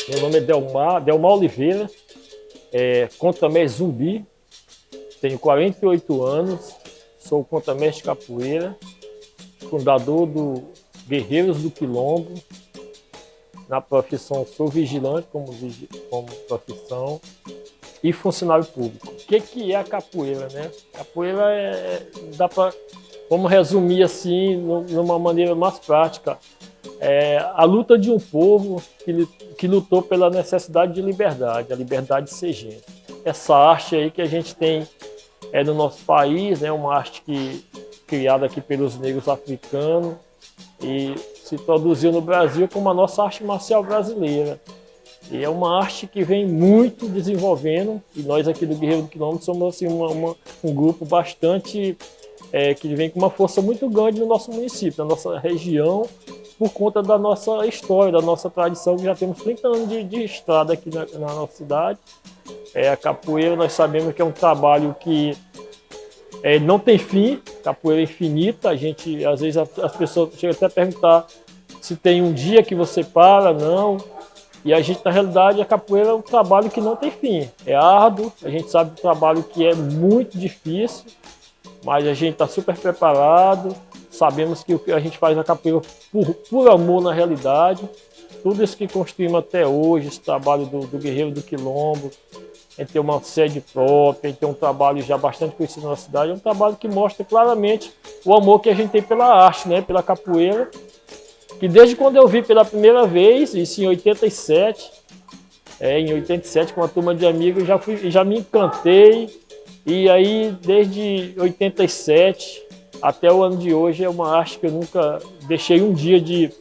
Meu nome é Delmar Oliveira, contra-mestre Zumbi, tenho 48 anos, sou contra-mestre de capoeira, fundador do Guerreiros do Quilombo. Na profissão sou vigilante como profissão e funcionário público. O que é a capoeira, né? Capoeira dá para, vamos resumir assim, numa maneira mais prática, a luta de um povo que lutou pela necessidade de liberdade, a liberdade de ser gente. Essa arte aí que a gente tem no nosso país, né, uma arte criada aqui pelos negros africanos e se produziu no Brasil como a nossa arte marcial brasileira. E é uma arte que vem muito desenvolvendo, e nós aqui do Guerreiro do Quilombo somos assim, um grupo bastante que vem com uma força muito grande no nosso município, na nossa região, por conta da nossa história, da nossa tradição, que já temos 30 anos de estrada aqui na nossa cidade. A capoeira, nós sabemos que é um trabalho que não tem fim, capoeira infinita. A gente, às vezes, as pessoas chegam até a perguntar se tem um dia que você para, não. E a gente, na realidade, a capoeira é um trabalho que não tem fim. É árduo, a gente sabe que é um trabalho que é muito difícil, mas a gente está super preparado, sabemos que o que a gente faz na capoeira por amor na realidade. Tudo isso que construímos até hoje, esse trabalho do Guerreiro do Quilombo, a gente tem uma sede própria, a gente tem um trabalho já bastante conhecido na cidade, é um trabalho que mostra claramente o amor que a gente tem pela arte, né, pela capoeira, que desde quando eu vi pela primeira vez, isso em 87, com uma turma de amigos, já me encantei, e aí desde 87 até o ano de hoje é uma arte que eu nunca deixei um dia de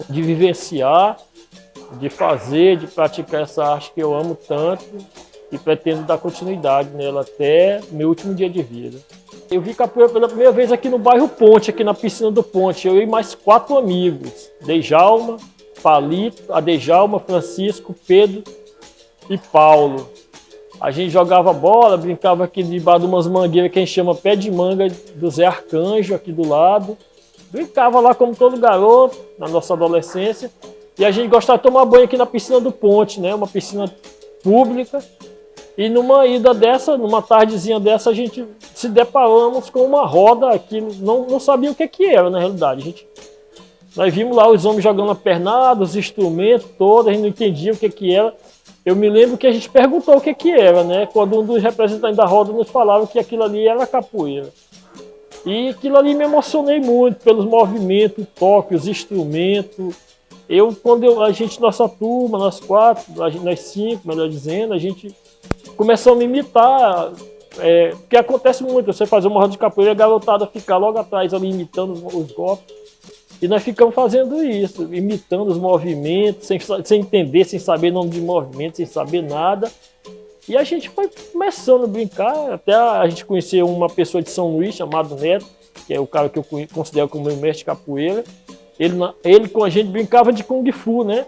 vivenciar, de fazer, de praticar essa arte que eu amo tanto e pretendo dar continuidade nela até meu último dia de vida. Eu vi capoeira pela primeira vez aqui no bairro Ponte, aqui na piscina do Ponte. Eu e mais 4 amigos, Dejalma, Palito, Adejalma, Francisco, Pedro e Paulo. A gente jogava bola, brincava aqui debaixo de umas mangueiras que a gente chama pé de manga do Zé Arcanjo, aqui do lado. Brincava lá como todo garoto, na nossa adolescência. E a gente gostava de tomar banho aqui na piscina do Ponte, né? Uma piscina pública. E numa ida dessa, numa tardezinha dessa, a gente se deparamos com uma roda aqui, não sabia o que era na realidade. Nós vimos lá os homens jogando a pernada, os instrumentos todos, a gente não entendia o que era. Eu me lembro que a gente perguntou o que era, né? Quando um dos representantes da roda nos falava que aquilo ali era capoeira. E aquilo ali me emocionei muito pelos movimentos, o toque, os instrumentos. Nossa turma, nós 4, nós 5, melhor dizendo, a gente começou a me imitar, porque acontece muito, você fazer uma roda de capoeira e a garotada ficar logo atrás ali imitando os golpes. E nós ficamos fazendo isso, imitando os movimentos, sem entender, sem saber nome de movimento, sem saber nada. E a gente foi começando a brincar, até a gente conheceu uma pessoa de São Luís, chamado Neto, que é o cara que eu considero como meu mestre de capoeira. Ele com a gente brincava de Kung Fu, né?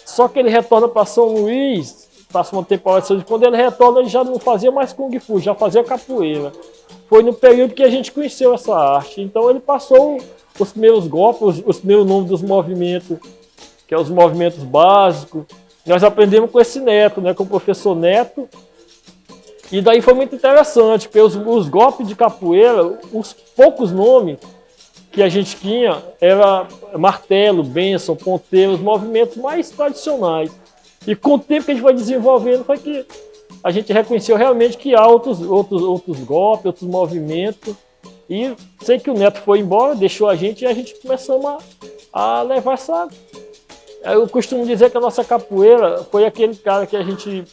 Só que ele retorna para São Luís, passa uma temporada, quando ele retorna ele já não fazia mais Kung Fu, já fazia capoeira. Foi no período que a gente conheceu essa arte. Então ele passou os primeiros golpes, os primeiros nomes dos movimentos, que é os movimentos básicos. Nós aprendemos com esse Neto, né, com o professor Neto. E daí foi muito interessante, porque os golpes de capoeira, os poucos nomes que a gente tinha era martelo, bênção, ponteiro, os movimentos mais tradicionais. E com o tempo que a gente foi desenvolvendo foi que a gente reconheceu realmente que há outros golpes, outros movimentos. E sei que o Neto foi embora, deixou a gente e a gente começamos a levar essa... Eu costumo dizer que a nossa capoeira foi aquele cara que a gente,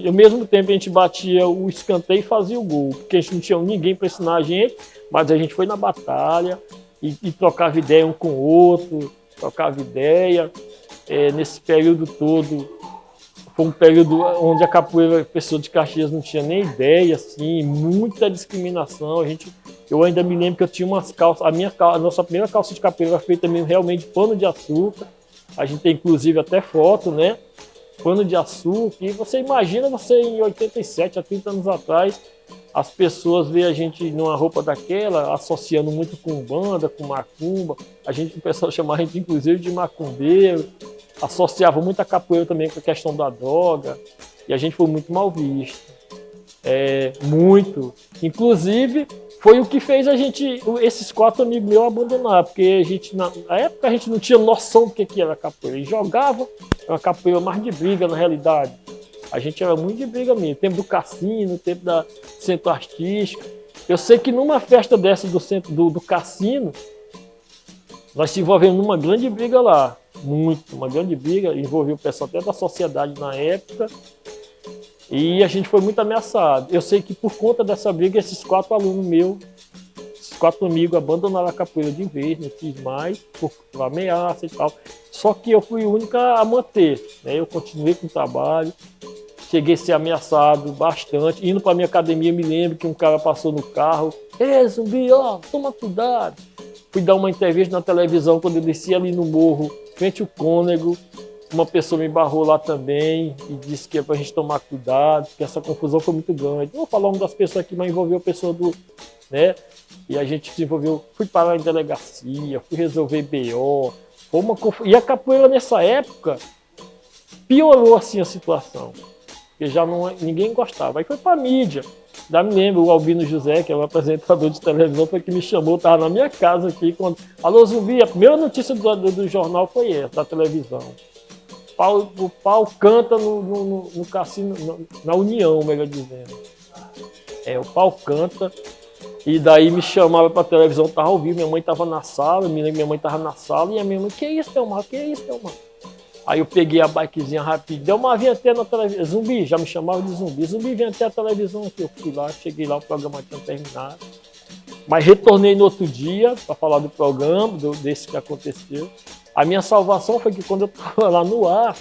ao mesmo tempo a gente batia o escanteio e fazia o gol, porque a gente não tinha ninguém para ensinar a gente, mas a gente foi na batalha e trocava ideia um com o outro, trocava ideia. Nesse período todo, foi um período onde a capoeira, a pessoa de Caxias não tinha nem ideia, assim, muita discriminação. Eu ainda me lembro que eu tinha umas calças, a nossa primeira calça de capoeira era feita mesmo realmente de pano de açúcar. A gente tem inclusive até foto, né? Pano de açúcar. E você imagina você em 87, há 30 anos atrás, as pessoas veem a gente numa roupa daquela, associando muito com banda, com macumba. O pessoal chama a gente inclusive de macumbeiro. associavam muito a capoeira também com a questão da droga, e a gente foi muito mal visto. Muito. Inclusive, foi o que fez a gente, esses 4 amigos meus, abandonar, porque na época a gente não tinha noção do que era capoeira. E jogava, era uma capoeira mais de briga, na realidade. A gente era muito de briga mesmo. Tempo do cassino, tempo da centro artístico. Eu sei que numa festa dessa do centro do cassino, nós se envolvemos numa grande briga lá. Uma grande briga, envolveu o pessoal até da sociedade na época. E a gente foi muito ameaçado. Eu sei que por conta dessa briga, esses 4 alunos meus, esses 4 amigos, abandonaram a capoeira de vez, não fiz mais, por ameaça e tal. Só que eu fui o único a manter, né? Eu continuei com o trabalho, cheguei a ser ameaçado bastante. Indo para minha academia, me lembro que um cara passou no carro. Ei, Zumbi, ó, toma cuidado. Fui dar uma entrevista na televisão quando eu desci ali no morro, frente ao Cônego. Uma pessoa me barrou lá também e disse que é pra gente tomar cuidado, que essa confusão foi muito grande. Eu vou falar uma das pessoas aqui, mas envolveu a pessoa né? E a gente se envolveu, fui parar em delegacia, fui resolver BO. E a capoeira nessa época piorou assim a situação, porque já ninguém gostava. Aí foi pra mídia. Já me lembro, o Albino José, que é o apresentador de televisão, foi que me chamou, estava na minha casa aqui, quando alô Zumbi, a primeira notícia do jornal foi essa, da televisão. O pau canta no cassino, na União, melhor dizendo. O pau canta, e daí me chamava para a televisão, estava ao vivo, minha mãe estava na sala, minha mãe estava na sala, e a minha mãe, que é isso, Delmar, que é isso, Delmar? Aí eu peguei a bikezinha rápido, Delmar, vem até na televisão, Zumbi, já me chamava de Zumbi, Zumbi, vem até a televisão aqui, eu fui lá, cheguei lá, o programa tinha terminado. Mas retornei no outro dia para falar do programa, desse que aconteceu. A minha salvação foi que quando eu estava lá no ar,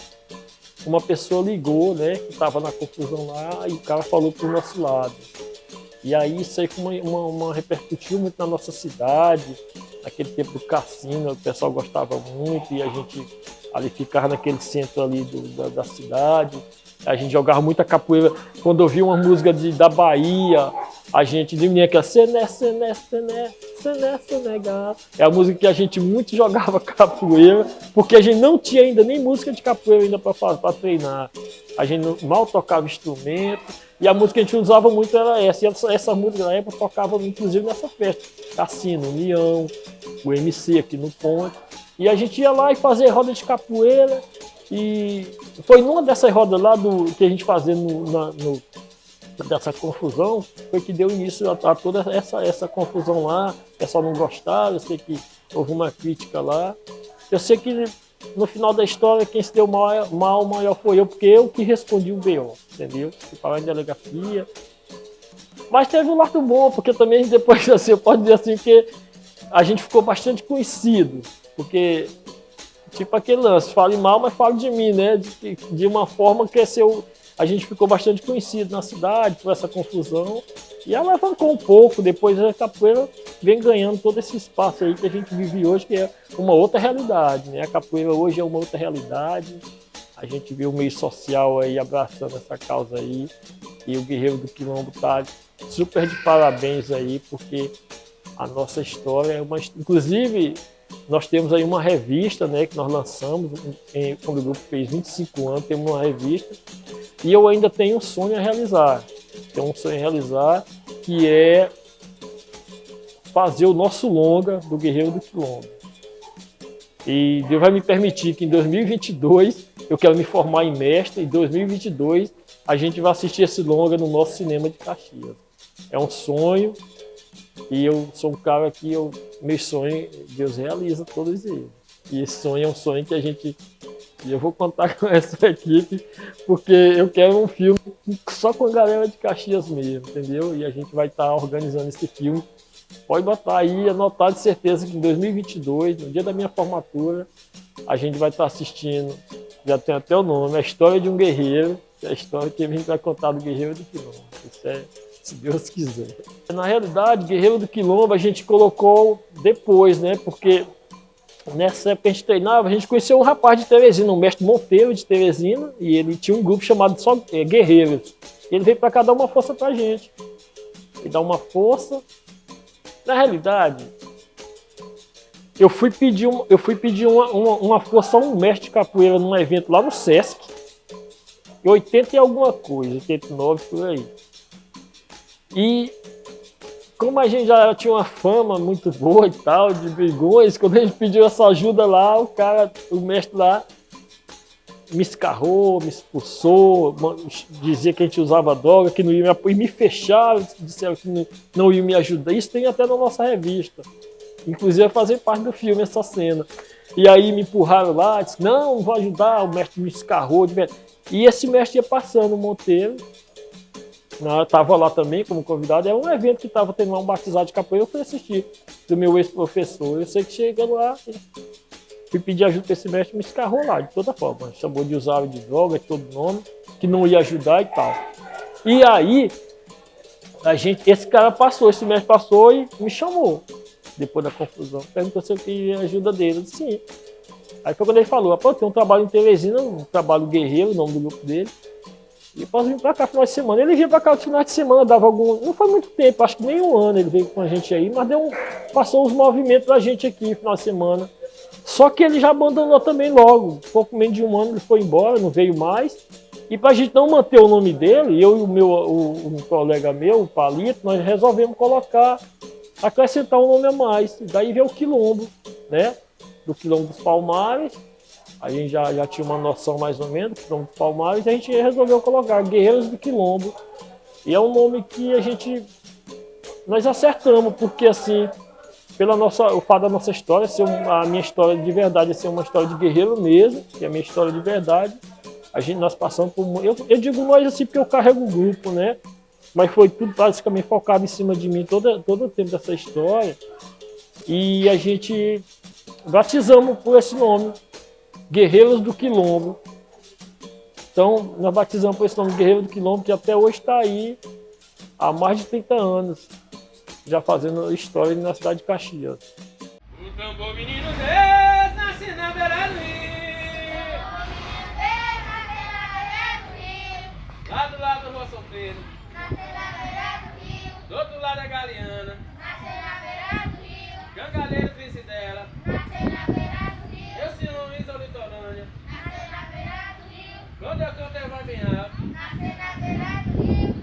uma pessoa ligou, né, que estava na confusão lá, e o cara falou para o nosso lado. E aí isso aí foi repercutiu muito na nossa cidade, naquele tempo do cassino, o pessoal gostava muito, e a gente ali ficava naquele centro ali da cidade. A gente jogava muita capoeira. Quando eu vi uma música da Bahia, a gente dizia aquela Sené, Sené, Sené, Sené, Senegal. É a música que a gente muito jogava capoeira, porque a gente não tinha ainda nem música de capoeira ainda para treinar. A gente mal tocava instrumento, e a música que a gente usava muito era essa. E essa música na época tocava inclusive nessa festa. Cassino, União, o MC aqui no Ponte. E a gente ia lá e fazia roda de capoeira. E foi numa dessas rodas lá que a gente fazia dessa confusão, foi que deu início a toda essa confusão lá. O pessoal não gostava, eu sei que houve uma crítica lá. Eu sei que no final da história quem se deu mal maior foi eu, porque eu que respondi o BO, entendeu? Fui parar em delegacia. Mas teve um lado bom, porque também depois, assim, eu posso dizer assim, que a gente ficou bastante conhecido, porque tipo aquele lance, fale mal, mas fale de mim, né? De uma forma que a gente ficou bastante conhecido na cidade por essa confusão. E alavancou um pouco, depois a capoeira vem ganhando todo esse espaço aí que a gente vive hoje, que é uma outra realidade, né? A capoeira hoje é uma outra realidade. A gente vê o meio social aí abraçando essa causa aí. E o Guerreiro do Quilombo tá super de parabéns aí, porque a nossa história é uma... Inclusive, nós temos aí uma revista, né, que nós lançamos, quando o grupo fez 25 anos, temos uma revista, e eu ainda tenho um sonho a realizar. Tenho um sonho a realizar, que é fazer o nosso longa do Guerreiro do Quilombo. E Deus vai me permitir que em 2022, eu quero me formar em mestre, e em 2022 a gente vai assistir esse longa no nosso cinema de Caxias. É um sonho, e eu sou um cara que meus sonhos, Deus realiza todos eles. E esse sonho é um sonho que eu vou contar com essa equipe, porque eu quero um filme só com a galera de Caxias mesmo, entendeu? E a gente vai estar organizando esse filme. Pode botar aí, anotar de certeza que em 2022, no dia da minha formatura, a gente vai estar assistindo, já tem até o nome, A História de um Guerreiro, que é a história que a gente vai contar do Guerreiro do Quilombo. Isso é, se Deus quiser. Na realidade, Guerreiro do Quilombo a gente colocou depois, né? Porque nessa época a gente treinava, a gente conheceu um rapaz de Teresina, um mestre Monteiro de Teresina, e ele tinha um grupo chamado só Guerreiros. Ele veio para cá dar uma força pra gente. E dar uma força. Na realidade, eu fui pedir uma força a um mestre de capoeira num evento lá no Sesc, em 80 e alguma coisa, 89 por aí. E como a gente já tinha uma fama muito boa e tal, de brigões, quando a gente pediu essa ajuda lá, o mestre lá, me escarrou, me expulsou, dizia que a gente usava droga, que não ia me, e me fecharam, disseram que não ia me ajudar. Isso tem até na nossa revista. Inclusive vai fazer parte do filme essa cena. E aí me empurraram lá, disse, não vou ajudar, o mestre me escarrou. E esse mestre ia passando, o Monteiro, estava lá também como convidado, era um evento que estava tendo lá um batizado de capoeira, eu fui assistir, do meu ex-professor. Eu sei que chegando lá, fui pedir ajuda para esse mestre, me escarrou lá, de toda forma. Chamou de usuário de droga, de todo nome, que não ia ajudar e tal. E aí, esse cara passou, esse mestre passou e me chamou. Depois da confusão, perguntou se eu queria ajuda dele. Eu disse sim. Aí foi quando ele falou, pô, tem um trabalho em Teresina, um trabalho guerreiro, o nome do grupo dele. E eu posso vir pra cá final de semana. Ele vinha pra cá no final de semana, dava algum. Não foi muito tempo, acho que nem um ano ele veio com a gente aí, mas passou uns movimentos pra gente aqui final de semana. Só que ele já abandonou também logo. Pouco menos de um ano ele foi embora, não veio mais. E pra gente não manter o nome dele, eu e um colega meu, o Palito, nós resolvemos acrescentar um nome a mais. Daí veio o Quilombo, né? Do Quilombo dos Palmares. A gente já tinha uma noção mais ou menos do Quilombo dos Palmares e a gente resolveu colocar Guerreiros do Quilombo. E é um nome que nós acertamos, porque assim, o fato da nossa história, a minha história de verdade ser uma história de guerreiro mesmo, que é a minha história de verdade. Nós passamos por. Eu digo nós assim porque eu carrego o grupo, né? Mas foi tudo basicamente focado em cima de mim todo o tempo dessa história. E a gente batizamos por esse nome, Guerreiros do Quilombo. Então, nós batizamos por esse nome, Guerreiros do Quilombo, que até hoje está aí há mais de 30 anos, já fazendo história na cidade de Caxias. O tambor menino Deus nasce na beira do rio. Lá do lado do Rua São Pedro. Do outro lado é Galeana. Cangalheiro Tricidela. Eu se Luiz ou Litorânea. Quando eu canto eu vai bem alto.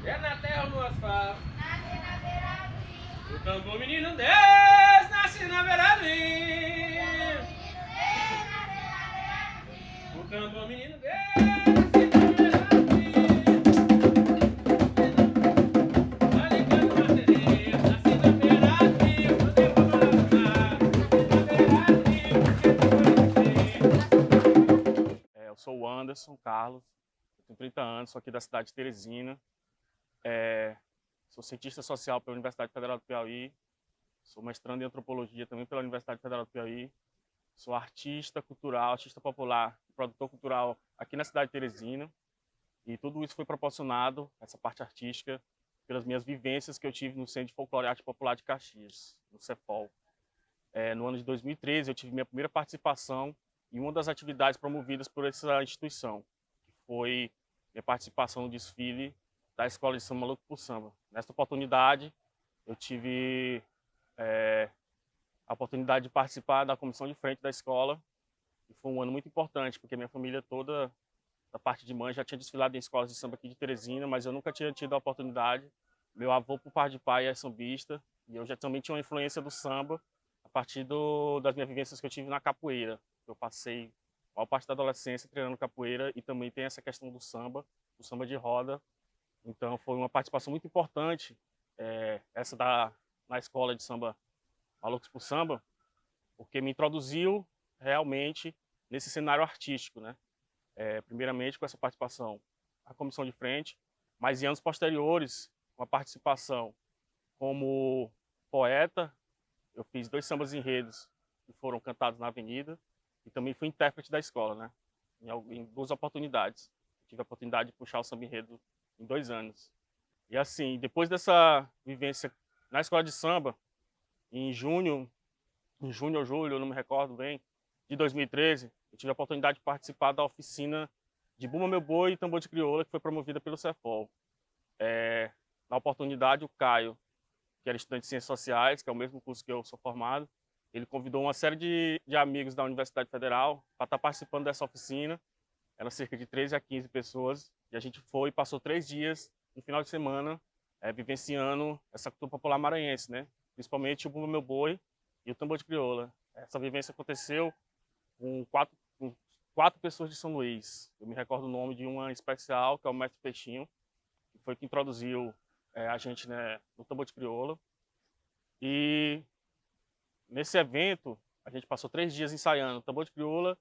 É na terra ou no asfalto. O tambor menino Deus nasce na beira do rio. O tambor menino Deus nasce na beira do rio. Ali canta uma sereia, nasce na beira do rio. Quando eu vou balançar, nasce na beira do rio. Eu sou o Anderson Carlos, eu tenho 30 anos, sou aqui da cidade de Teresina. Sou cientista social pela Universidade Federal do Piauí, sou mestrando em antropologia também pela Universidade Federal do Piauí, sou artista cultural, artista popular, produtor cultural aqui na cidade de Teresina, e tudo isso foi proporcionado, essa parte artística, pelas minhas vivências que eu tive no Centro de Folclore e Arte Popular de Caxias, no CEFOL. No ano de 2013 eu tive minha primeira participação em uma das atividades promovidas por essa instituição, que foi minha participação no desfile da Escola de Samba Maluco por Samba. Nessa oportunidade, eu tive a oportunidade de participar da comissão de frente da escola, e foi um ano muito importante, porque minha família toda, da parte de mãe, já tinha desfilado em escolas de samba aqui de Teresina, mas eu nunca tinha tido a oportunidade. Meu avô, por parte de pai, é sambista, e eu já também tinha uma influência do samba, a partir das minhas vivências que eu tive na capoeira. Eu passei a maior parte da adolescência treinando capoeira, e também tem essa questão do samba de roda. Então foi uma participação muito importante, na escola de samba Malucos por Samba, porque me introduziu realmente nesse cenário artístico, né? Primeiramente com essa participação na comissão de frente, mas em anos posteriores, com a participação como poeta, eu fiz 2 sambas enredos que foram cantados na avenida, e também fui intérprete da escola, né? Em 2 oportunidades. Eu tive a oportunidade de puxar o samba enredo em 2 anos. E assim, depois dessa vivência na escola de samba, em junho ou julho, eu não me recordo bem, de 2013, eu tive a oportunidade de participar da oficina de Bumba Meu Boi e Tambor de Crioula, que foi promovida pelo CEFOL. Na oportunidade, o Caio, que era estudante de Ciências Sociais, que é o mesmo curso que eu sou formado, ele convidou uma série de amigos da Universidade Federal para estar participando dessa oficina. Eram cerca de 13 a 15 pessoas. E a gente foi e passou 3 dias, no final de semana, vivenciando essa cultura popular maranhense, né? Principalmente o Bumba Meu Boi e o tambor de crioula. Essa vivência aconteceu com quatro pessoas de São Luís. Eu me recordo o nome de uma especial, que é o Mestre Peixinho, que foi que introduziu a gente, né, no tambor de crioula. E nesse evento, a gente passou 3 dias ensaiando tambor de crioula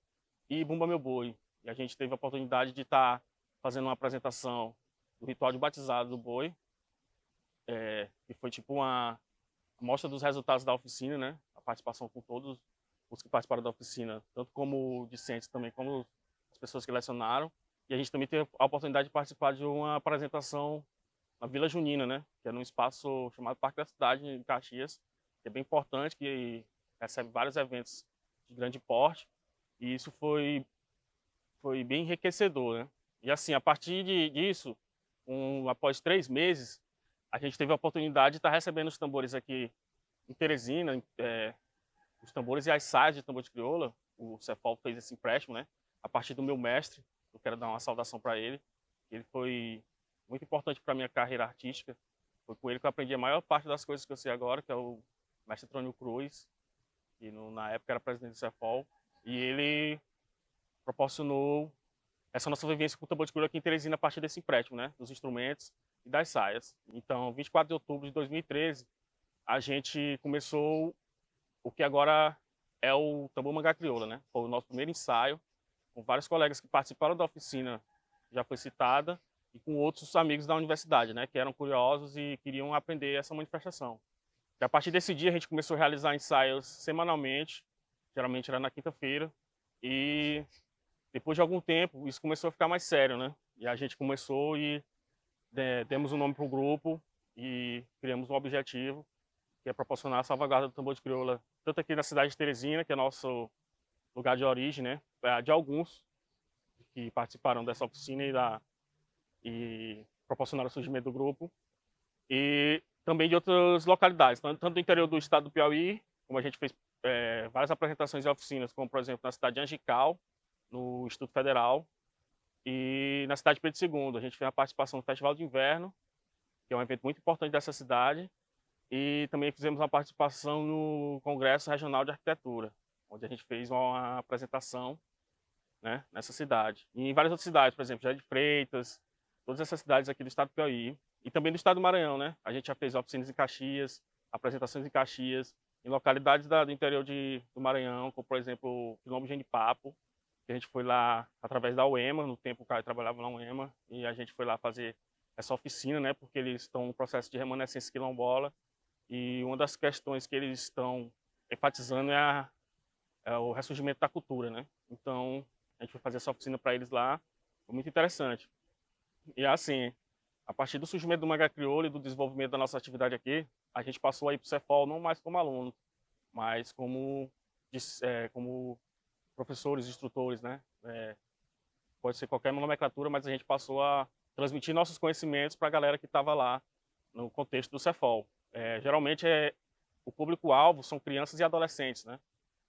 e Bumba Meu Boi. E a gente teve a oportunidade de estar fazendo uma apresentação do ritual de batizado do boi, que foi tipo uma mostra dos resultados da oficina, né? A participação com todos os que participaram da oficina, tanto como discentes também, como as pessoas que lecionaram. E a gente também teve a oportunidade de participar de uma apresentação na Vila Junina, né? Que é num espaço chamado Parque da Cidade, em Caxias, que é bem importante, que recebe vários eventos de grande porte. E isso foi bem enriquecedor, né? E assim, a partir disso, após 3 meses, a gente teve a oportunidade de estar recebendo os tambores aqui em Teresina, os tambores e as saias de tambor de crioula. O Cefol fez esse empréstimo, né? A partir do meu mestre, eu quero dar uma saudação para ele. Ele foi muito importante para a minha carreira artística. Foi com ele que eu aprendi a maior parte das coisas que eu sei agora, que é o mestre Trônio Cruz, que na época era presidente do Cefol. E ele proporcionou essa nossa vivência com o tambor de crioula aqui em Teresina a partir desse empréstimo, né? Dos instrumentos e das saias. Então, 24 de outubro de 2013, a gente começou o que agora é o Tambor Mangá Crioula, né? Foi o nosso primeiro ensaio, com vários colegas que participaram da oficina, já foi citada, e com outros amigos da universidade, né? Que eram curiosos e queriam aprender essa manifestação. E a partir desse dia, a gente começou a realizar ensaios semanalmente, geralmente era na quinta-feira, e depois de algum tempo, isso começou a ficar mais sério, né? E a gente começou e demos um nome para o grupo e criamos um objetivo, que é proporcionar a salvaguarda do tambor de crioula, tanto aqui na cidade de Teresina, que é nosso lugar de origem, né? De alguns que participaram dessa oficina e proporcionaram o surgimento do grupo, e também de outras localidades, tanto do interior do estado do Piauí, como a gente fez várias apresentações e oficinas, como por exemplo na cidade de Angical, no Instituto Federal, e na cidade de Pedro II. A gente fez a participação no Festival de Inverno, que é um evento muito importante dessa cidade, e também fizemos uma participação no Congresso Regional de Arquitetura, onde a gente fez uma apresentação, né, nessa cidade. E em várias outras cidades, por exemplo, Jardim de Freitas, todas essas cidades aqui do estado do Piauí, e também do estado do Maranhão, né? A gente já fez oficinas em Caxias, apresentações em Caxias, em localidades do interior do Maranhão, como por exemplo o Quilombo Genipapo, que a gente foi lá através da UEMA, no tempo o Caio trabalhava na UEMA, e a gente foi lá fazer essa oficina, né? Porque eles estão no processo de remanescência quilombola, e uma das questões que eles estão enfatizando é o ressurgimento da cultura, né? Então, a gente foi fazer essa oficina para eles lá, foi muito interessante. E assim, a partir do surgimento do Mangá Crioulo e do desenvolvimento da nossa atividade aqui, a gente passou aí para o Cefol não mais como aluno, mas como professores, instrutores, né? Pode ser qualquer nomenclatura, mas a gente passou a transmitir nossos conhecimentos para a galera que estava lá no contexto do Cefol. Geralmente o público-alvo são crianças e adolescentes, né?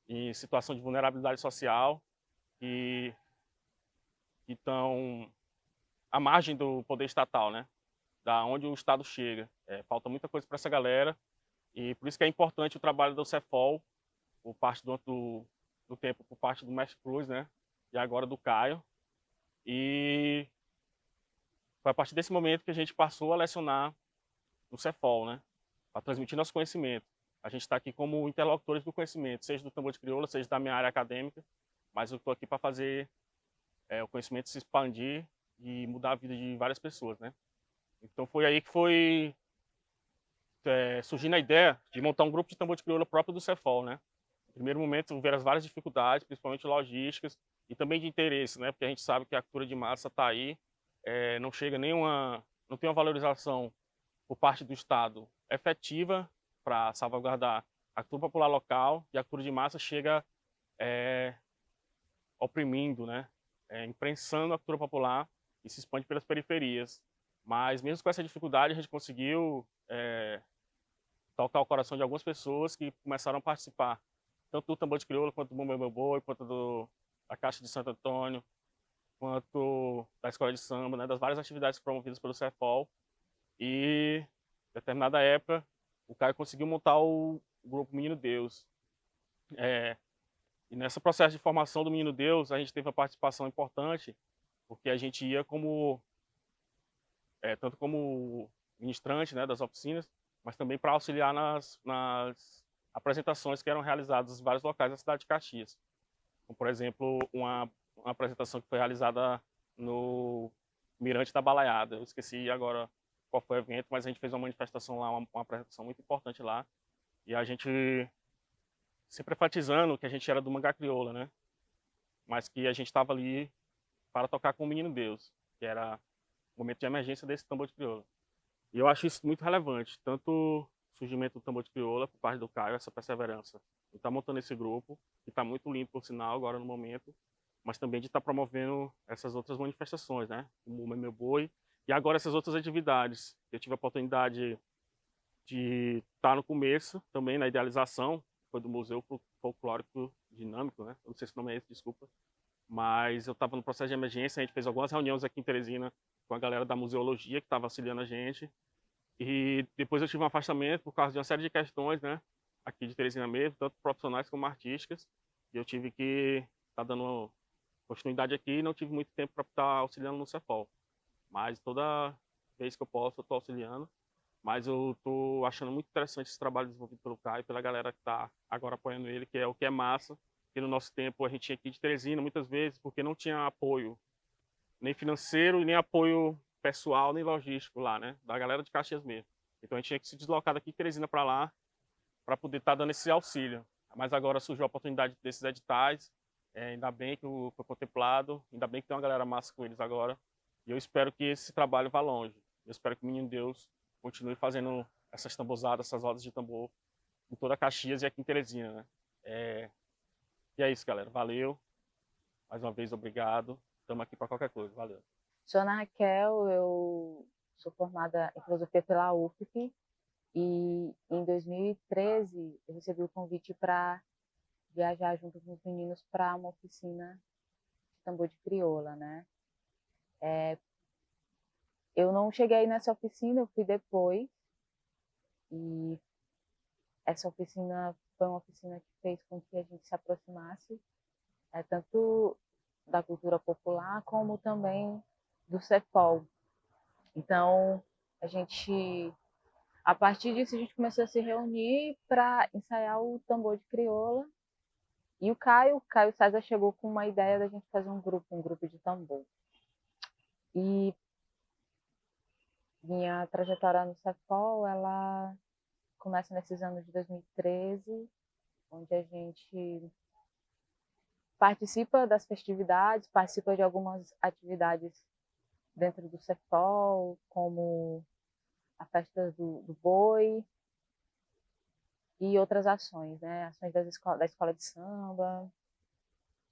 Em situação de vulnerabilidade social e que estão à margem do poder estatal, né? Da onde o Estado chega. Falta muita coisa para essa galera e por isso que é importante o trabalho do Cefol, por parte do tempo, por parte do Mestre Cruz, né? E agora do Caio. E foi a partir desse momento que a gente passou a lecionar no Cefol, né? Para transmitir nosso conhecimento. A gente está aqui como interlocutores do conhecimento, seja do tambor de crioula, seja da minha área acadêmica, mas eu estou aqui para fazer o conhecimento se expandir e mudar a vida de várias pessoas, né? Então foi aí que foi surgindo a ideia de montar um grupo de tambor de crioula próprio do Cefol, né? No primeiro momento houveram várias dificuldades, principalmente logísticas e também de interesse, né? Porque a gente sabe que a cultura de massa está aí, não chega não tem uma valorização por parte do Estado efetiva para salvaguardar a cultura popular local, e a cultura de massa chega oprimindo, né? Imprensando a cultura popular e se expande pelas periferias. Mas mesmo com essa dificuldade, a gente conseguiu tocar o coração de algumas pessoas que começaram a participar tanto do tambor de crioula, quanto do Bumba Meu Boi, quanto da Caixa de Santo Antônio, quanto da Escola de Samba, né, das várias atividades promovidas pelo CEFOL. E, em determinada época, o Caio conseguiu montar o grupo Menino Deus. E nesse processo de formação do Menino Deus, a gente teve uma participação importante, porque a gente ia tanto como ministrante, né, das oficinas, mas também para auxiliar nas apresentações que eram realizadas em vários locais da cidade de Caxias. Como, por exemplo, uma apresentação que foi realizada no Mirante da Balaiada. Eu esqueci agora qual foi o evento, mas a gente fez uma manifestação lá, uma apresentação muito importante lá. E a gente sempre enfatizando que a gente era do Mangá Crioula, né? Mas que a gente estava ali para tocar com o Menino Deus, que era o momento de emergência desse tambor de crioula. E eu acho isso muito relevante, tanto o surgimento do tambor de crioula por parte do Caio, essa perseverança. Ele está montando esse grupo, que está muito lindo, por sinal, agora no momento, mas também de estar promovendo essas outras manifestações, né? Como o Meu Boi, e agora essas outras atividades. Eu tive a oportunidade de estar no começo, também na idealização, foi do Museu Folclórico Dinâmico, né? Eu não sei se o nome é esse, desculpa. Mas eu estava no processo de emergência, a gente fez algumas reuniões aqui em Teresina com a galera da museologia que estava auxiliando a gente. E depois eu tive um afastamento por causa de uma série de questões, né? Aqui de Teresina mesmo, tanto profissionais como artísticas. E eu tive que estar dando continuidade aqui e não tive muito tempo para estar auxiliando no Cefol. Mas toda vez que eu posso, eu estou auxiliando. Mas eu estou achando muito interessante esse trabalho desenvolvido pelo Caio e pela galera que está agora apoiando ele, que é o que é massa. Que no nosso tempo a gente tinha aqui de Teresina muitas vezes, porque não tinha apoio nem financeiro e nem apoio pessoal, nem logístico lá, né? Da galera de Caxias mesmo. Então a gente tinha que se deslocar daqui de Teresina para lá para poder estar dando esse auxílio. Mas agora surgiu a oportunidade desses editais, ainda bem que foi contemplado, ainda bem que tem uma galera massa com eles agora. E eu espero que esse trabalho vá longe. Eu espero que o Menino Deus continue fazendo essas tambozadas, essas rodas de tambor em toda Caxias e aqui em Teresina, né? E é isso, galera. Valeu. Mais uma vez, obrigado. Estamos aqui para qualquer coisa. Valeu. Sou Ana Raquel, eu sou formada em filosofia pela UFP e em 2013 eu recebi o convite para viajar junto com os meninos para uma oficina de tambor de crioula, né? Eu não cheguei nessa oficina, eu fui depois e essa oficina foi uma oficina que fez com que a gente se aproximasse tanto da cultura popular como também do CEFOL. Então, a partir disso, a gente começou a se reunir para ensaiar o tambor de crioula. E o Caio César chegou com uma ideia da gente fazer um grupo de tambor. E minha trajetória no CEFOL, ela começa nesses anos de 2013, onde a gente participa das festividades, participa de algumas atividades dentro do CEFOL, como a festa do boi e outras ações, né? Ações da escola de samba,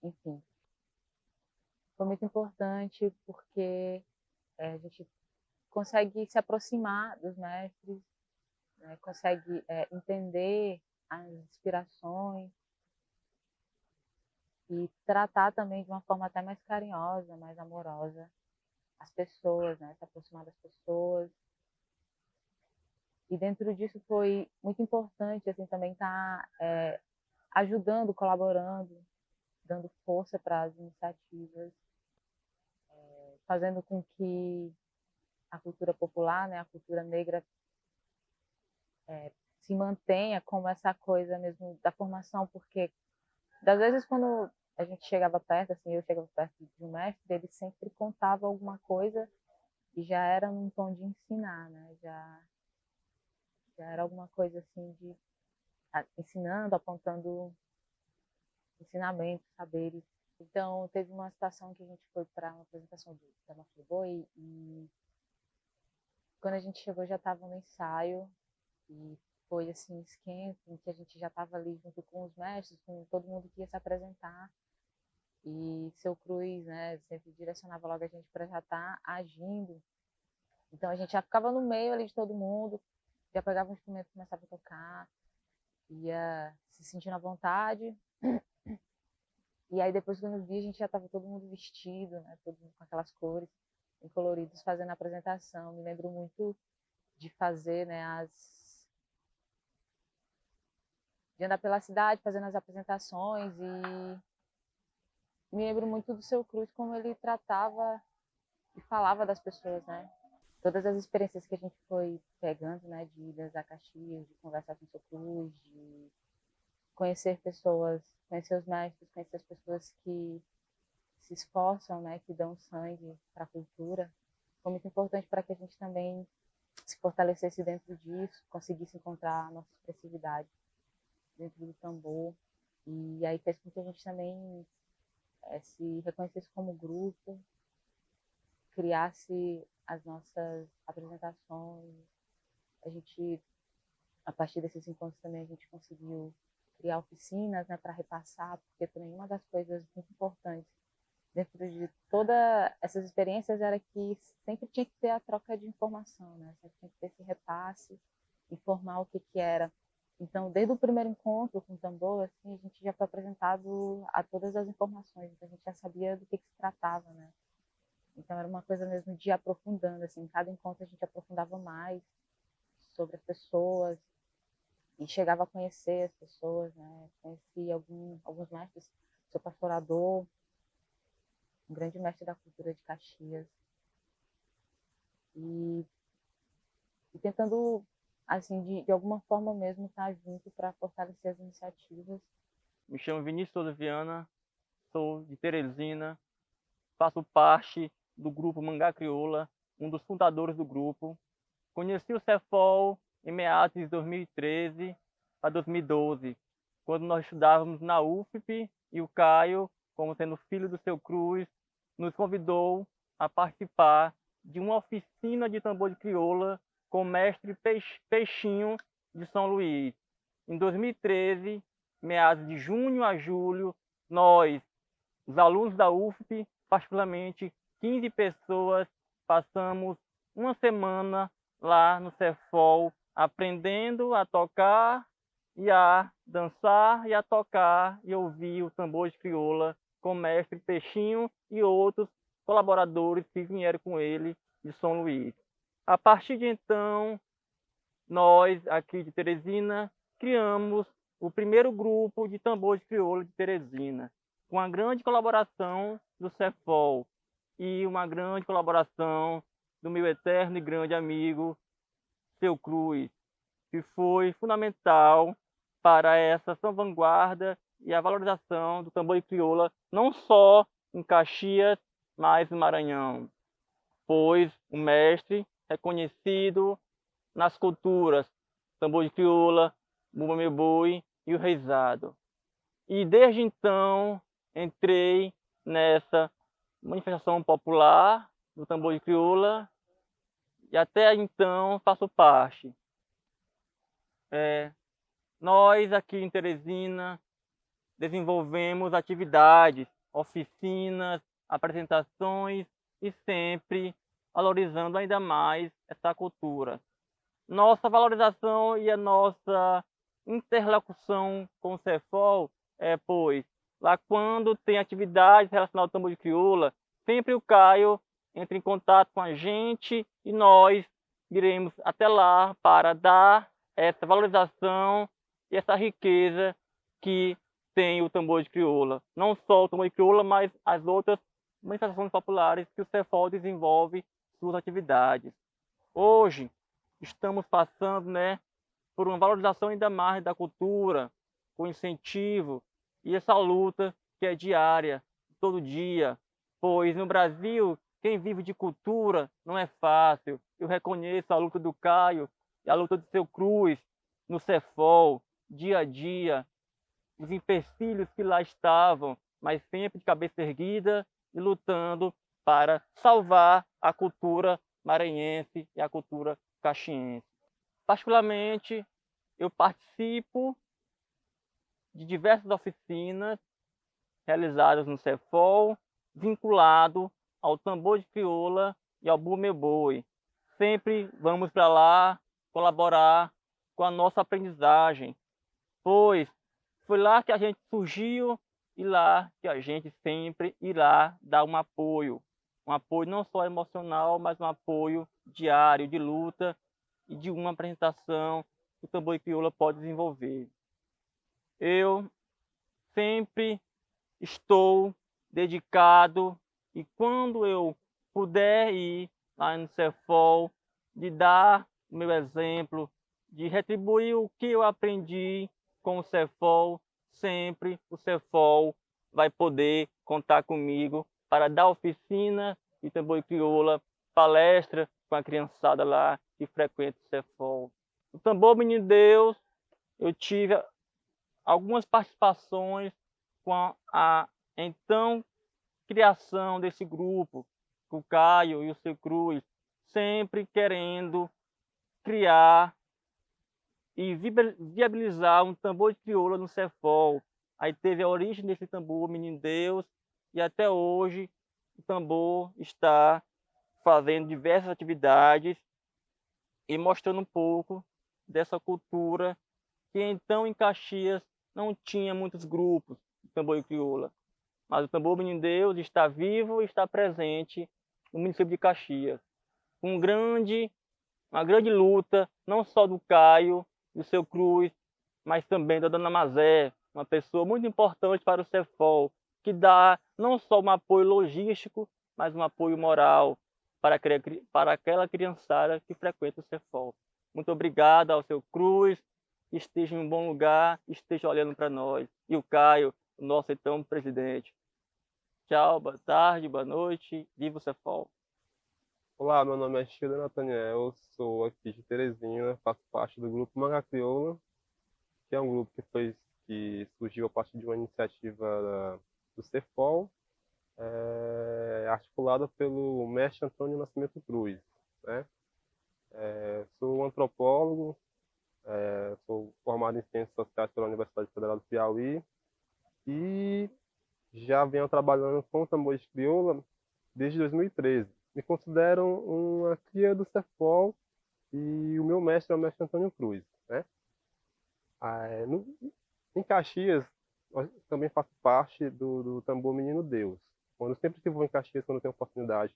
enfim. Foi muito importante porque a gente consegue se aproximar dos mestres, né? Consegue entender as inspirações e tratar também de uma forma até mais carinhosa, mais amorosa as pessoas, né? Se aproximar das pessoas. E dentro disso foi muito importante assim também estar ajudando, colaborando, dando força para as iniciativas, fazendo com que a cultura popular, né, a cultura negra se mantenha como essa coisa mesmo da formação, porque das vezes quando a gente chegava perto, assim, eu chegava perto de um mestre, ele sempre contava alguma coisa e já era num tom de ensinar, né? Já era alguma coisa assim de ensinando, apontando ensinamentos, saberes. Então, teve uma situação que a gente foi para uma apresentação da Nossa do Boi e quando a gente chegou já estava no ensaio e foi assim esquenta, em que a gente já estava ali junto com os mestres, com todo mundo que ia se apresentar e seu Cruz, né, sempre direcionava logo a gente para já estar agindo. Então a gente já ficava no meio ali de todo mundo, já pegava um instrumento e começava a tocar ia se sentindo à vontade. E aí depois, quando eu vi, a gente já estava todo mundo vestido, né? Todo mundo com aquelas cores bem coloridas, fazendo a apresentação. Me lembro muito de fazer, né, de andar pela cidade fazendo as apresentações, e me lembro muito do Seu Cruz, como ele tratava e falava das pessoas, né? Todas as experiências que a gente foi pegando, né, de ir a Caxias, de conversar com o Seu Cruz, de conhecer pessoas, conhecer os mestres, conhecer as pessoas que se esforçam, né, que dão sangue para a cultura, foi muito importante para que a gente também se fortalecesse dentro disso, conseguisse encontrar a nossa expressividade dentro do tambor. E aí fez com que a gente também se reconhecesse como grupo, criasse as nossas apresentações. A gente, a partir desses encontros também, a gente conseguiu criar oficinas, né, para repassar, porque também uma das coisas muito importantes dentro de todas essas experiências era que sempre tinha que ter a troca de informação, né? Sempre tinha que ter esse repasse, informar o que era. Então, desde o primeiro encontro com o tambor, assim, a gente já foi apresentado a todas as informações, então a gente já sabia do que se tratava, né? Então, era uma coisa mesmo de ir aprofundando, assim, cada encontro a gente aprofundava mais sobre as pessoas e chegava a conhecer as pessoas, né? Conheci alguns mestres, seu pastorador, um grande mestre da cultura de Caxias, e tentando, assim, de alguma forma mesmo estar junto para fortalecer as iniciativas. Me chamo Vinícius Souza Viana, sou de Teresina, faço parte do grupo Mangá Crioula, um dos fundadores do grupo. Conheci o Cefol em meados de 2013 a 2012, quando nós estudávamos na UFP, e o Caio, como sendo filho do Seu Cruz, nos convidou a participar de uma oficina de tambor de crioula com o mestre Peixinho de São Luís. Em 2013, meados de junho a julho, nós, os alunos da UFP, particularmente 15 pessoas, passamos uma semana lá no Cefol, aprendendo a tocar e a dançar e a tocar e ouvir o tambor de crioula com o mestre Peixinho e outros colaboradores que vieram com ele de São Luís. A partir de então, nós aqui de Teresina criamos o primeiro grupo de tambor de crioula de Teresina, com a grande colaboração do Cefol e uma grande colaboração do meu eterno e grande amigo, Seu Cruz, que foi fundamental para essa vanguarda e a valorização do tambor de crioula, não só em Caxias, mas no Maranhão. Pois o mestre reconhecido nas culturas, tambor de crioula, bumba meu boi e o reizado. E desde então entrei nessa manifestação popular do tambor de crioula e até então faço parte. Nós aqui em Teresina desenvolvemos atividades, oficinas, apresentações e sempre valorizando ainda mais essa cultura. Nossa valorização e a nossa interlocução com o Cefol pois, lá quando tem atividades relacionadas ao tambor de crioula, sempre o Caio entra em contato com a gente e nós iremos até lá para dar essa valorização e essa riqueza que tem o tambor de crioula. Não só o tambor de crioula, mas as outras manifestações populares que o Cefol desenvolve suas atividades. Hoje, estamos passando, né, por uma valorização ainda mais da cultura, com incentivo e essa luta que é diária, todo dia, pois no Brasil, quem vive de cultura não é fácil. Eu reconheço a luta do Caio e a luta do Seu Cruz no Cefol, dia a dia, os empecilhos que lá estavam, mas sempre de cabeça erguida e lutando para salvar a cultura maranhense e a cultura caxiense. Particularmente, eu participo de diversas oficinas realizadas no Cefol, vinculado ao tambor de crioula e ao bumba meu boi. Sempre vamos para lá colaborar com a nossa aprendizagem, pois foi lá que a gente surgiu e lá que a gente sempre irá dar um apoio não só emocional, mas um apoio diário de luta e de uma apresentação que o tambor crioula pode desenvolver. Eu sempre estou dedicado e quando eu puder ir lá no Cefol, de dar o meu exemplo, de retribuir o que eu aprendi com o Cefol, sempre o Cefol vai poder contar comigo para dar oficina de tambor crioula, palestra com a criançada lá que frequenta o Cefol. O Tambor Menino Deus, eu tive algumas participações com a então criação desse grupo, o Caio e o seu Cruz, sempre querendo criar e viabilizar um tambor de crioula no Cefol. Aí teve a origem desse tambor Menino Deus e até hoje o tambor está fazendo diversas atividades e mostrando um pouco dessa cultura que então em Caxias não tinha muitos grupos de tambor de crioula. Mas o Tambor Menino Deus está vivo e está presente no município de Caxias. Uma grande luta, não só do Caio, do seu Cruz, mas também da Dona Mazé, uma pessoa muito importante para o Cefol, que dá não só um apoio logístico, mas um apoio moral para aquela criançada que frequenta o Cefol. Muito obrigado ao seu Cruz, que esteja em um bom lugar, esteja olhando para nós. E o Caio, o nosso então presidente. Tchau, boa tarde, boa noite, viva o Cefol. Olá, meu nome é Sheila Nathaniel, sou aqui de Teresina, faço parte do grupo Manga Crioula, que é um grupo que surgiu a partir de uma iniciativa do Cefol, articulada pelo mestre Antônio Nascimento Cruz, né? Sou antropólogo, sou formado em Ciências Sociais pela Universidade Federal do Piauí e já venho trabalhando com tambor de crioula desde 2013. Me considero uma cria do Cefol e o meu mestre é o mestre Antônio Cruz, né? Em Caxias, eu também faço parte do Tambor Menino Deus. Sempre que vou em Caxias, quando tenho oportunidade,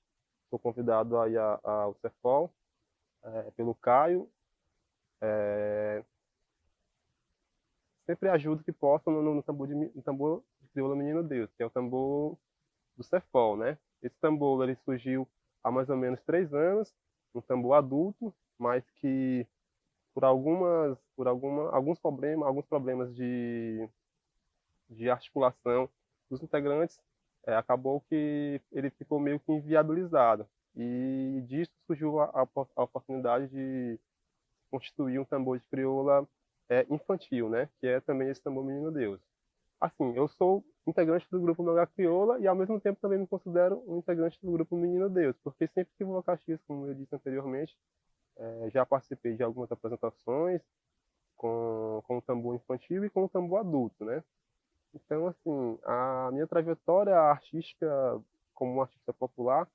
sou convidado aí ao Cefol, pelo Caio. Sempre ajudo que posso no tambor de crioula Menino Deus, que é o tambor do Cefol, né? Esse tambor ele surgiu há mais ou menos 3 anos, um tambor adulto, mas que por alguns problemas de articulação dos integrantes, acabou que ele ficou meio que inviabilizado. E disso surgiu a oportunidade de constituir um tambor de crioula infantil, né? Que é também esse tambor Menino Deus. Assim, eu sou integrante do grupo Manga Crioula e ao mesmo tempo também me considero um integrante do grupo Menino Deus, porque sempre que vou a Caxias, como eu disse anteriormente, já participei de algumas apresentações com o tambor infantil e com o tambor adulto, né? Então, assim, a minha trajetória artística como um artista popular,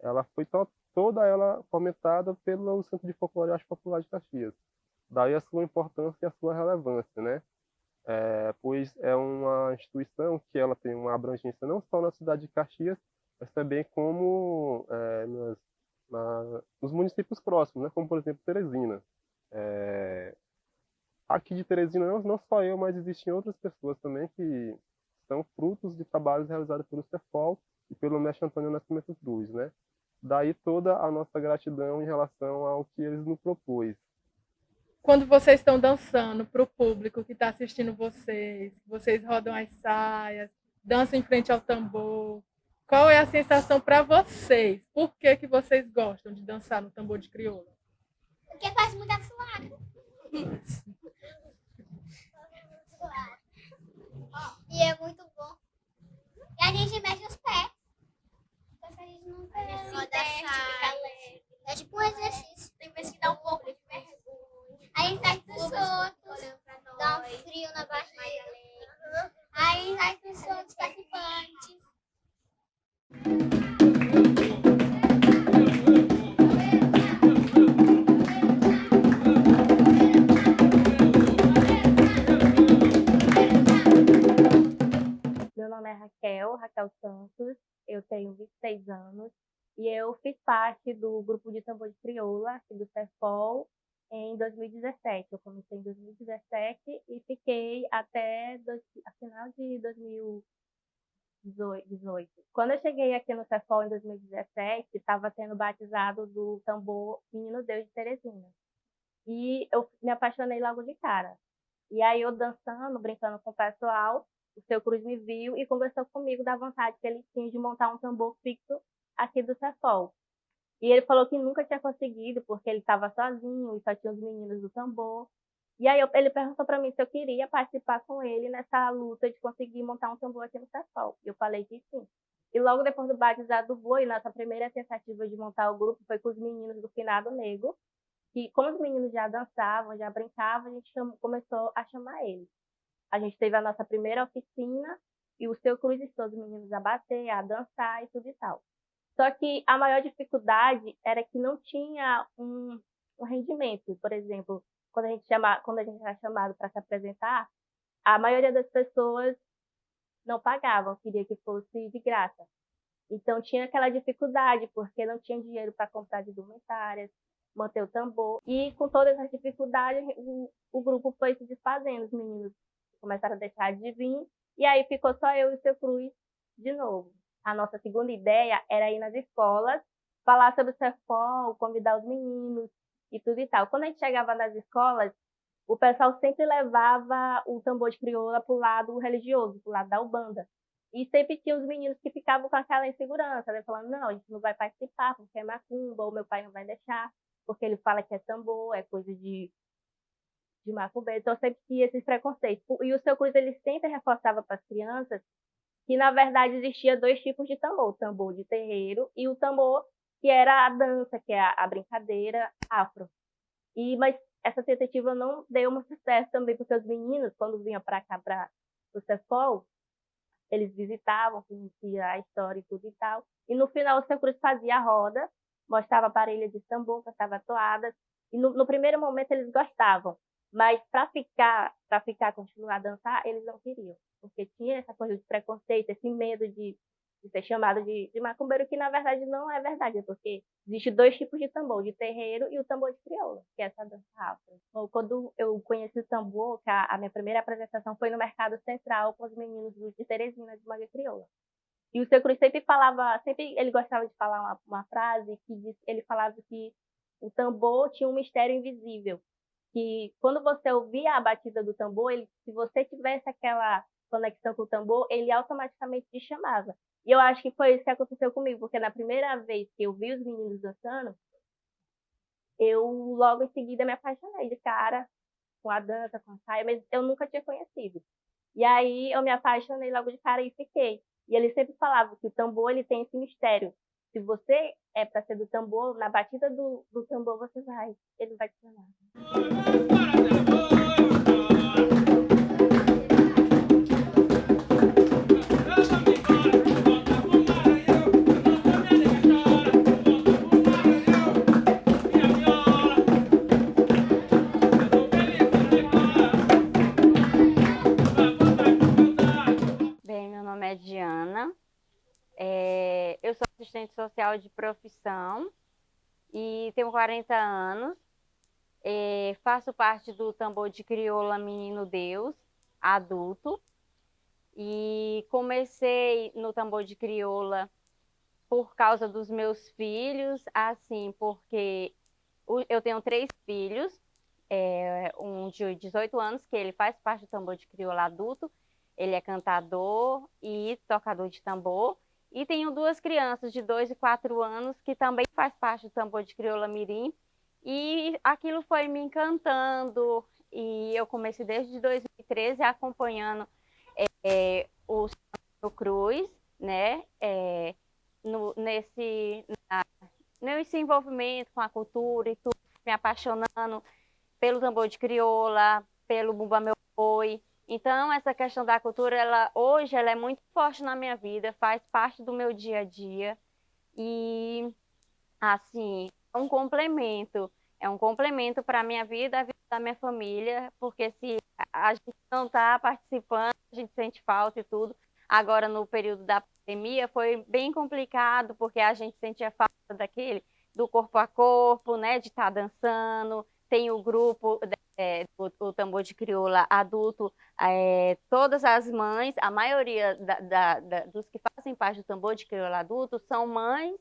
ela foi toda ela fomentada pelo Centro de Folclore e Arte Popular de Caxias. Daí a sua importância e a sua relevância, né? Pois é uma instituição que ela tem uma abrangência não só na cidade de Caxias, mas também como nos municípios próximos, né? Como por exemplo Teresina. Aqui de Teresina não só eu, mas existem outras pessoas também que são frutos de trabalhos realizados pelo Cefol e pelo mestre Antônio Nascimento Cruz, né? Daí toda a nossa gratidão em relação ao que eles nos propôs. Quando vocês estão dançando para o público que está assistindo vocês rodam as saias, dançam em frente ao tambor, qual é a sensação para vocês? Por que vocês gostam de dançar no tambor de crioula? Porque faz muita suada. E é muito bom. E a gente mexe os pés. Porque a gente não é tipo um exercício. Tem vezes que dá um pouco de vergonha. Aí sai dos outros, dá um frio na barriga. Aí sai dos outros participantes. nome é Raquel Santos, eu tenho 26 anos e eu fiz parte do grupo de tambor de crioula aqui do CEFOL em 2017. Eu comecei em 2017 e fiquei até a final de 2018. Quando eu cheguei aqui no CEFOL em 2017, estava tendo batizado do tambor Menino Deus de Teresina. E eu me apaixonei logo de cara. E aí eu dançando, brincando com o pessoal, o seu Cruz me viu e conversou comigo da vontade que ele tinha de montar um tambor fixo aqui do CEFOL. E ele falou que nunca tinha conseguido, porque ele estava sozinho e só tinha os meninos do tambor. E aí ele perguntou para mim se eu queria participar com ele nessa luta de conseguir montar um tambor aqui no CEFOL. E eu falei que sim. E logo depois do batizado do Boi, nossa primeira tentativa de montar o grupo foi com os meninos do Finado Negro. E como os meninos já dançavam, já brincavam, a gente começou a chamar eles. A gente teve a nossa primeira oficina e o seu Cruz ensinou os meninos a bater, a dançar e tudo e tal. Só que a maior dificuldade era que não tinha um rendimento. Por exemplo, quando a gente era chamado para se apresentar, a maioria das pessoas não pagavam, queria que fosse de graça. Então tinha aquela dificuldade, porque não tinha dinheiro para comprar de indumentárias, manter o tambor. E com todas as dificuldades, o grupo foi se desfazendo, os meninos começaram a deixar de vir, e aí ficou só eu e o seu Cruz de novo. A nossa segunda ideia era ir nas escolas, falar sobre o CEFOL, convidar os meninos e tudo e tal. Quando a gente chegava nas escolas, o pessoal sempre levava o tambor de crioula para o lado religioso, para o lado da Umbanda. E sempre tinha os meninos que ficavam com aquela insegurança, né? Falando, não, a gente não vai participar porque é macumba, ou meu pai não vai deixar, porque ele fala que é tambor, é coisa de macumba. Então sempre tinha esses preconceitos. E o seu Cruz, ele sempre reforçava para as crianças que, na verdade, existia dois tipos de tambor. O tambor de terreiro e o tambor que era a dança, que é a brincadeira afro. Mas essa tentativa não deu muito sucesso também, porque os meninos, quando vinham para cá, para o CEFOL, eles visitavam, conheciam a história e tudo e tal. E no final o seu Cruz fazia a roda, mostrava a parelha de tambor, cantava toadas. E no primeiro momento eles gostavam, mas para continuar a dançar, eles não queriam, porque tinha essa coisa de preconceito, esse medo de ser chamado de macumbeiro, que na verdade não é verdade, porque existe dois tipos de tambor, de terreiro e o tambor de crioula, que é essa dança afro. Então, quando eu conheci o tambor, que a minha primeira apresentação foi no Mercado Central com os meninos de Teresina, de Manga Crioula. E o seu Cruz sempre ele gostava de falar uma frase ele falava que o tambor tinha um mistério invisível, que quando você ouvia a batida do tambor, se você tivesse aquela conexão com o tambor, ele automaticamente te chamava. E eu acho que foi isso que aconteceu comigo, porque na primeira vez que eu vi os meninos dançando, eu logo em seguida me apaixonei de cara com a dança, com a saia, mas eu nunca tinha conhecido. E aí eu me apaixonei logo de cara e fiquei. E ele sempre falava que o tambor, ele tem esse mistério. Se você é para ser do tambor, na batida do tambor ele vai te chamar. Bem, meu nome é Diana, eu sou assistente social de profissão e tenho 40 anos, faço parte do tambor de crioula Menino Deus, adulto, e comecei no tambor de crioula por causa dos meus filhos, assim, porque eu tenho 3 filhos, um de 18 anos, que ele faz parte do tambor de crioula adulto, ele é cantador e tocador de tambor. E tenho 2 crianças de 2 e 4 anos que também faz parte do tambor de crioula mirim. E aquilo foi me encantando. E eu comecei desde 2013 acompanhando o seu Cruz, né? Nesse envolvimento com a cultura e tudo, me apaixonando pelo tambor de crioula, pelo Bumba Meu Boi. Então, essa questão da cultura, hoje ela é muito forte na minha vida, faz parte do meu dia a dia. E, assim, é um complemento para a minha vida, a vida da minha família, porque se a gente não está participando, a gente sente falta e tudo. agora no período da pandemia foi bem complicado, porque a gente sentia falta do corpo a corpo, né, de estar dançando. Tem o grupo, o tambor de crioula adulto, todas as mães, a maioria dos que fazem parte do tambor de crioula adulto são mães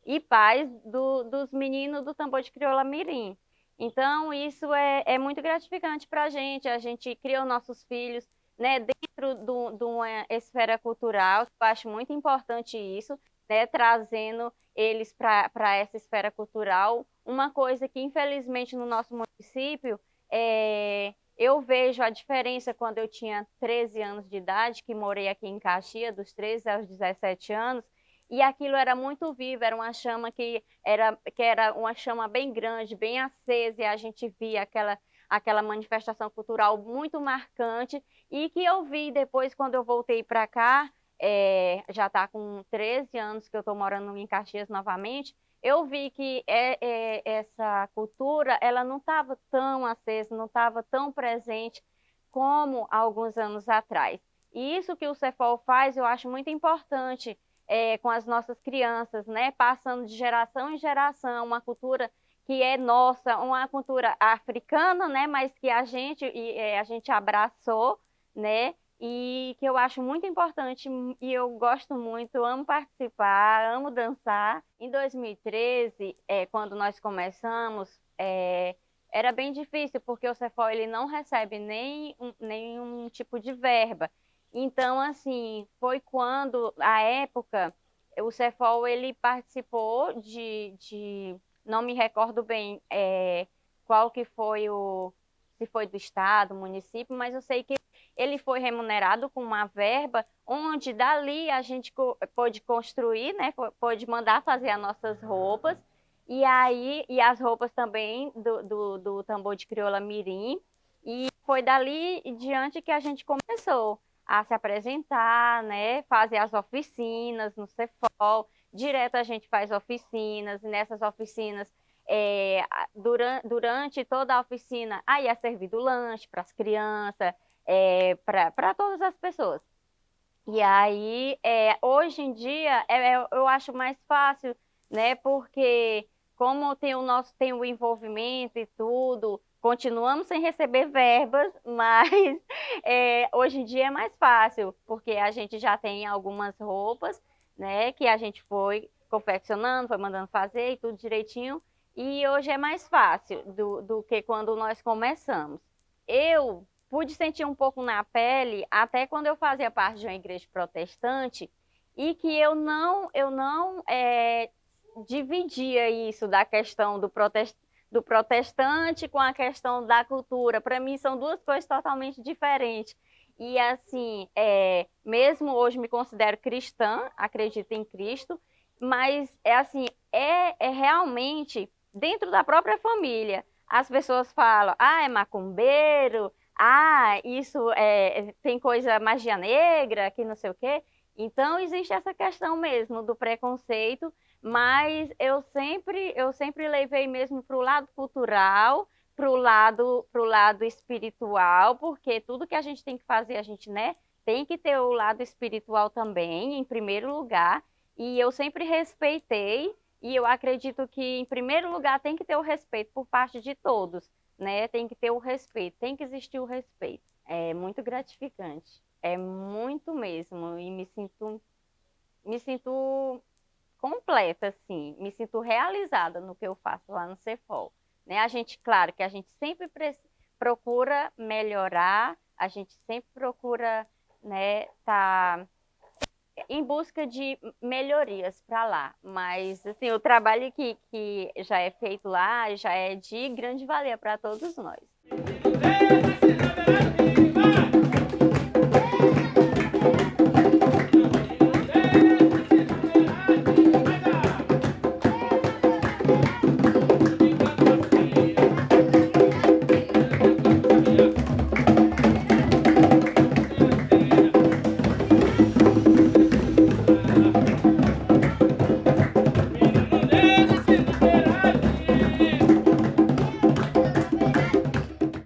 e pais dos meninos do tambor de crioula mirim. Então, isso é muito gratificante para a gente cria os nossos filhos, né, dentro de uma esfera cultural. Eu acho muito importante isso, né, trazendo eles para essa esfera cultural. Uma coisa que, infelizmente, no nosso município, eu vejo a diferença quando eu tinha 13 anos de idade, que morei aqui em Caxias, dos 13 aos 17 anos, e aquilo era muito vivo, era uma chama que era uma chama bem grande, bem acesa, e a gente via aquela manifestação cultural muito marcante, e que eu vi depois, quando eu voltei para cá, já está com 13 anos que eu estou morando em Caxias novamente, eu vi que essa cultura ela não estava tão acesa, não estava tão presente como há alguns anos atrás. E isso que o Cefol faz, eu acho muito importante, com as nossas crianças, né? Passando de geração em geração, uma cultura que é nossa, uma cultura africana, né? Mas que a gente abraçou, né? E que eu acho muito importante e eu gosto muito, amo participar, amo dançar. Em 2013, quando nós começamos, era bem difícil, porque o Cefol ele não recebe nenhum tipo de verba. Então, assim, foi quando, à época, o Cefol ele participou não me recordo bem qual que foi se foi do estado, município, mas eu sei que ele foi remunerado com uma verba, onde dali a gente pôde construir, né, pôde mandar fazer as nossas roupas, e as roupas também do tambor de crioula mirim, e foi dali em diante que a gente começou a se apresentar, né, fazer as oficinas no Cefol. Direto a gente faz oficinas, e nessas oficinas, durante toda a oficina, aí é servido lanche para as crianças, para todas as pessoas. E aí, hoje em dia, eu acho mais fácil, né, porque como tem o envolvimento e tudo, continuamos sem receber verbas, mas hoje em dia é mais fácil, porque a gente já tem algumas roupas, né, que a gente foi confeccionando, foi mandando fazer e tudo direitinho, e hoje é mais fácil do que quando nós começamos. Eu pude sentir um pouco na pele, até quando eu fazia parte de uma igreja protestante, e que eu não dividia isso da questão do protestante com a questão da cultura. Para mim são duas coisas totalmente diferentes. E assim, mesmo hoje me considero cristã, acredito em Cristo, mas realmente dentro da própria família. As pessoas falam, é macumbeiro, isso tem coisa magia negra, que não sei o quê. Então existe essa questão mesmo do preconceito, mas eu sempre levei mesmo para o lado cultural, para o lado espiritual, porque tudo que a gente tem que fazer, a gente, né, tem que ter o lado espiritual também, em primeiro lugar, e eu sempre respeitei, e eu acredito que, em primeiro lugar, tem que ter o respeito por parte de todos, né, tem que ter o respeito, tem que existir o respeito. É muito gratificante, é muito mesmo, e me sinto completa, assim, me sinto realizada no que eu faço lá no Cefol. Né? Claro que a gente sempre procura melhorar, a gente sempre procura, né, tá em busca de melhorias para lá, mas assim, o trabalho que já é feito lá já é de grande valia para todos nós.